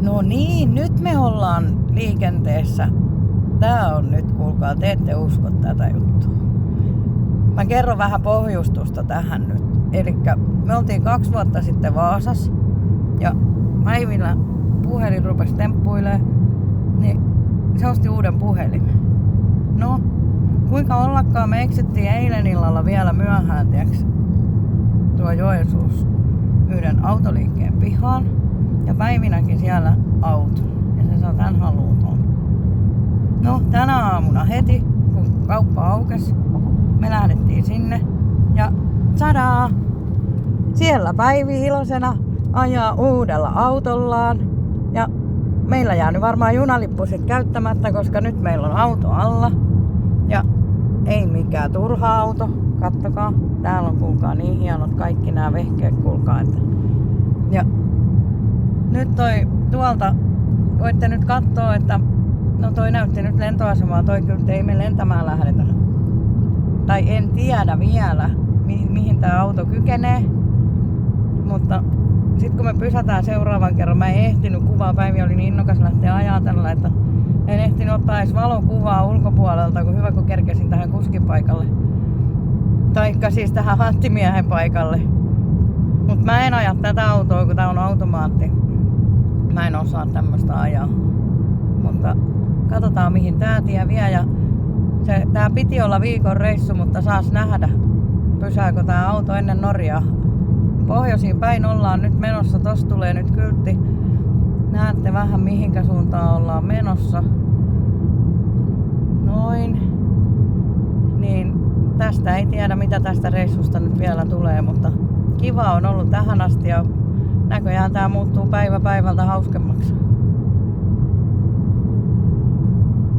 No niin, nyt me ollaan liikenteessä. Tää on nyt, kuulkaa, te ette usko tätä juttua. Mä kerron vähän pohjustusta tähän nyt. Elikkä me oltiin 2 vuotta sitten Vaasassa ja päivillä puhelin rupesi temppuilee, niin se osti uuden puhelimen. No, kuinka ollakaan me eksyttiin eilen illalla vielä myöhään, tiiäks, tuo Joensuussa yhden autoliikkeen pihaan. Ja päivinäkin siellä auto. Ja se saa tän haluuton. No, tänä aamuna heti, kun kauppa aukesi, me lähdettiin sinne. Ja tadaa! Siellä Päivi iloisena ajaa uudella autollaan. Ja meillä jää nyt varmaan junalippuset käyttämättä, koska nyt meillä on auto alla. Ja ei mikään turha auto. Kattokaa, täällä on kuulkaa niin hienot kaikki nämä vehkeet, kuulkaa. Ja nyt tuolta voitte nyt katsoa, että no toi näytti nyt lentoasemaa, toi kyllä ei me lentämään lähdetä. Tai en tiedä vielä, mihin tää auto kykenee. Mutta sit kun me pysätään seuraavan kerran, mä en ehtinyt kuvaa, Päivi oli niin innokas lähteä ajaa tällä, että en ehtinyt ottaa edes valokuvaa ulkopuolelta, kun hyvä kun kerkesin tähän kuskipaikalle. Taikka siis tähän hattimiehen paikalle. Mut mä en aja tätä autoa, kun tää on automaatti. Mä en osaa tämmöstä ajaa. Mutta katsotaan mihin tää tie vie. Ja tää piti olla viikon reissu, mutta saas nähdä, pysääkö tää auto ennen Norjaa. Pohjoisiin päin ollaan nyt menossa. Tossa tulee nyt kyltti. Näette vähän mihinkä suuntaan ollaan menossa. Noin. Niin tästä ei tiedä mitä tästä reissusta nyt vielä tulee, mutta kiva on ollut tähän asti ja näköjään tää muuttuu päivä päivältä hauskemmaksi.